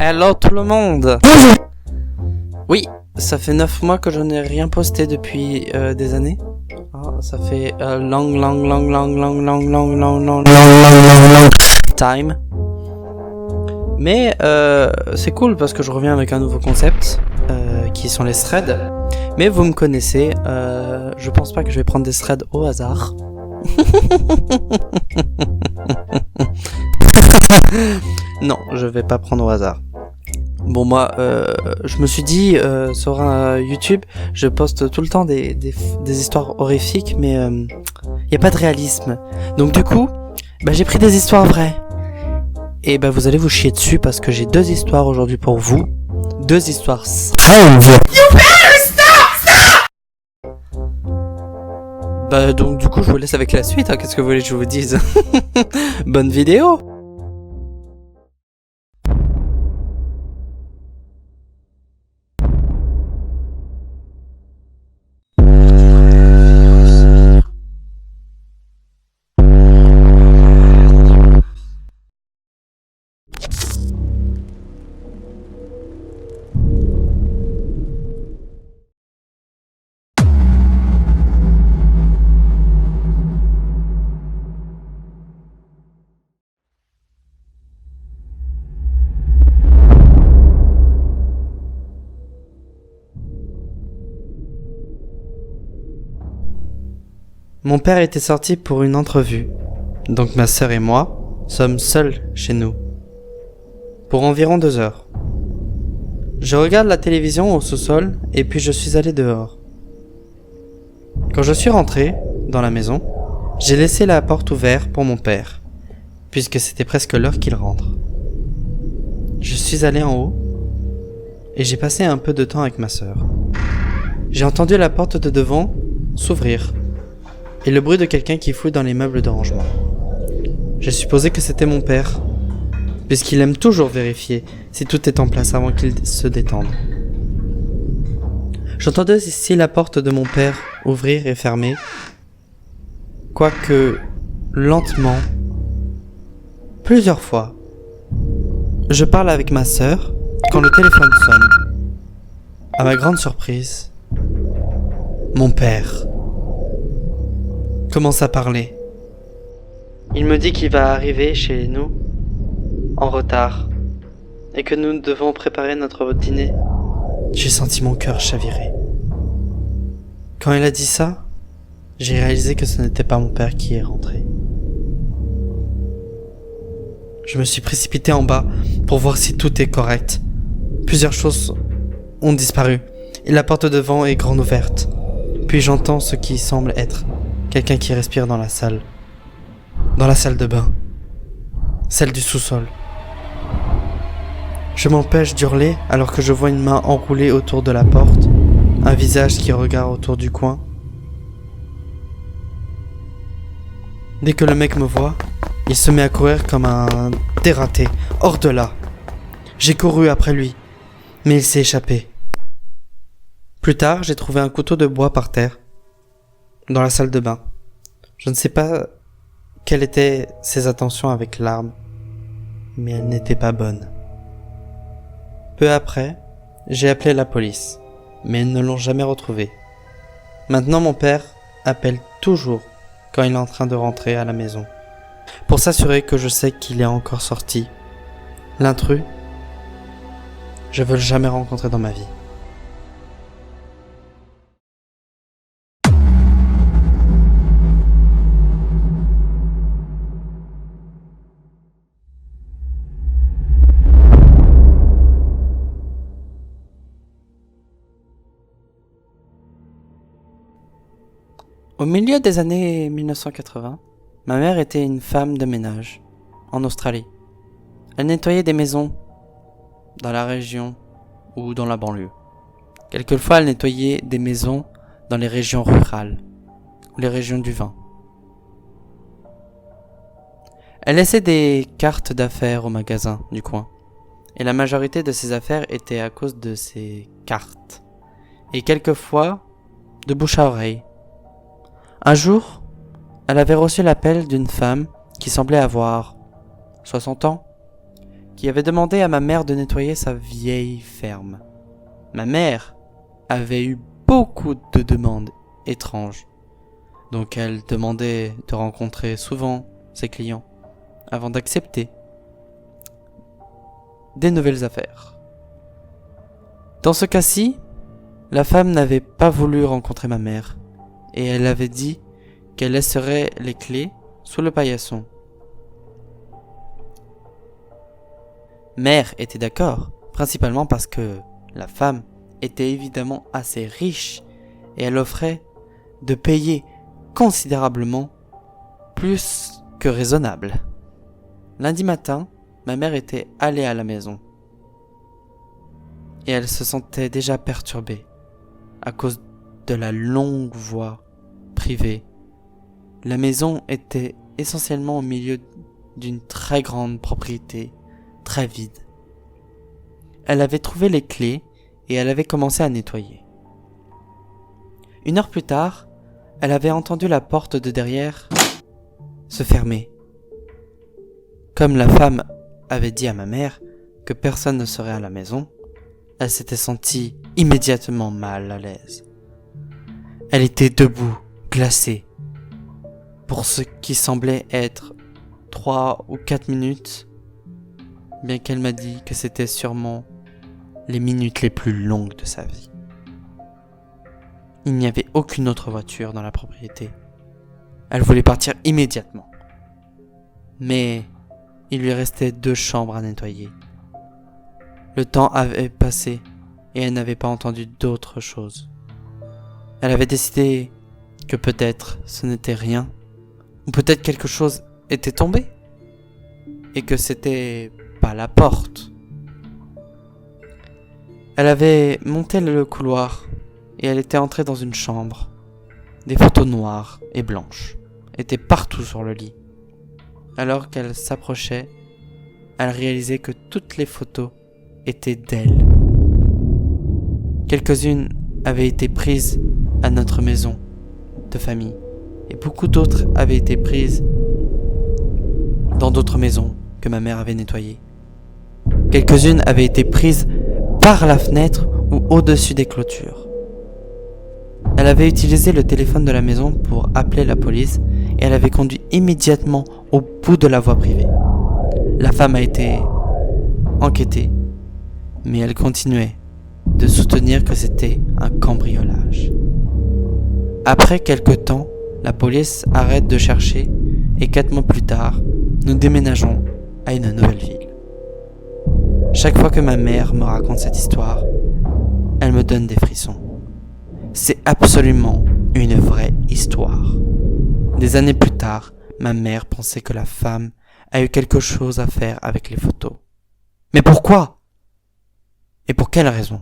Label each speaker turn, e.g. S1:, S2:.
S1: Hello tout le monde. Oui, ça fait 9 mois que je n'ai rien posté depuis des années. Ça fait long time. Mais c'est cool parce que je reviens avec un nouveau concept qui sont les threads. Mais vous me connaissez, je pense pas que je vais prendre des threads au hasard. Non, je vais pas prendre au hasard. Bon, moi, je me suis dit, sur YouTube, je poste tout le temps des histoires horrifiques, mais y a pas de réalisme. Donc du coup, j'ai pris des histoires vraies. Et vous allez vous chier dessus parce que j'ai 2 histoires aujourd'hui pour vous. 2 histoires. Donc du coup, je vous laisse avec la suite, hein. Qu'est-ce que vous voulez que je vous dise? Bonne vidéo. Mon père était sorti pour une entrevue, donc ma sœur et moi sommes seuls chez nous, pour environ 2 heures. Je regarde la télévision au sous-sol et puis je suis allé dehors. Quand je suis rentré dans la maison, j'ai laissé la porte ouverte pour mon père, puisque c'était presque l'heure qu'il rentre. Je suis allé en haut et j'ai passé un peu de temps avec ma sœur. J'ai entendu la porte de devant s'ouvrir et le bruit de quelqu'un qui fouille dans les meubles de rangement. J'ai supposé que c'était mon père, puisqu'il aime toujours vérifier si tout est en place avant qu'il se détende. J'entendais ici la porte de mon père ouvrir et fermer, quoique lentement, plusieurs fois. Je parle avec ma sœur quand le téléphone sonne. À ma grande surprise, mon père commence à parler. Il me dit qu'il va arriver chez nous en retard et que nous devons préparer notre dîner. J'ai senti mon cœur chavirer. Quand il a dit ça, j'ai réalisé que ce n'était pas mon père qui est rentré. Je me suis précipité en bas pour voir si tout est correct. Plusieurs choses ont disparu et la porte devant est grande ouverte. Puis j'entends ce qui semble être quelqu'un qui respire dans la salle. Dans la salle de bain. Celle du sous-sol. Je m'empêche d'hurler alors que je vois une main enroulée autour de la porte, un visage qui regarde autour du coin. Dès que le mec me voit, il se met à courir comme un dératé, hors de là. J'ai couru après lui, mais il s'est échappé. Plus tard, j'ai trouvé un couteau de bois par terre, dans la salle de bain. Je ne sais pas quelles étaient ses intentions avec l'arme, mais elles n'étaient pas bonnes. Peu après, j'ai appelé la police, mais ils ne l'ont jamais retrouvé. Maintenant, mon père appelle toujours quand il est en train de rentrer à la maison, pour s'assurer que je sais qu'il est encore sorti. L'intrus, je veux le jamais rencontrer dans ma vie. Au milieu des années 1980, ma mère était une femme de ménage, en Australie. Elle nettoyait des maisons, dans la région ou dans la banlieue. Quelquefois, elle nettoyait des maisons dans les régions rurales, ou les régions du vin. Elle laissait des cartes d'affaires au magasin du coin, et la majorité de ses affaires étaient à cause de ces cartes, et quelquefois de bouche à oreille. Un jour, elle avait reçu l'appel d'une femme qui semblait avoir 60 ans, qui avait demandé à ma mère de nettoyer sa vieille ferme. Ma mère avait eu beaucoup de demandes étranges, donc elle demandait de rencontrer souvent ses clients avant d'accepter des nouvelles affaires. Dans ce cas-ci, la femme n'avait pas voulu rencontrer ma mère et elle avait dit qu'elle laisserait les clés sous le paillasson. Mère était d'accord, principalement parce que la femme était évidemment assez riche et elle offrait de payer considérablement plus que raisonnable. Lundi matin, ma mère était allée à la maison et elle se sentait déjà perturbée à cause de la longue voie privée. La maison était essentiellement au milieu d'une très grande propriété, très vide. Elle avait trouvé les clés et elle avait commencé à nettoyer. 1 heure plus tard, elle avait entendu la porte de derrière se fermer. Comme la femme avait dit à ma mère que personne ne serait à la maison, elle s'était sentie immédiatement mal à l'aise. Elle était debout, glacée. Pour ce qui semblait être 3 ou 4 minutes, bien qu'elle m'a dit que c'était sûrement les minutes les plus longues de sa vie. Il n'y avait aucune autre voiture dans la propriété. Elle voulait partir immédiatement. Mais il lui restait 2 chambres à nettoyer. Le temps avait passé et elle n'avait pas entendu d'autre chose. Elle avait décidé que peut-être ce n'était rien, ou peut-être quelque chose était tombé, et que c'était pas la porte. Elle avait monté le couloir et elle était entrée dans une chambre. Des photos noires et blanches étaient partout sur le lit. Alors qu'elle s'approchait, elle réalisait que toutes les photos étaient d'elle. Quelques-unes avaient été prises à notre maison de famille et beaucoup d'autres avaient été prises dans d'autres maisons que ma mère avait nettoyées. Quelques-unes avaient été prises par la fenêtre ou au-dessus des clôtures. Elle avait utilisé le téléphone de la maison pour appeler la police et elle avait conduit immédiatement au bout de la voie privée. La femme a été enquêtée, mais elle continuait de soutenir que c'était un cambriolage. Après quelque temps, la police arrête de chercher et 4 mois plus tard, nous déménageons à une nouvelle ville. Chaque fois que ma mère me raconte cette histoire, elle me donne des frissons. C'est absolument une vraie histoire. Des années plus tard, ma mère pensait que la femme a eu quelque chose à faire avec les photos. Mais pourquoi? Et pour quelle raison?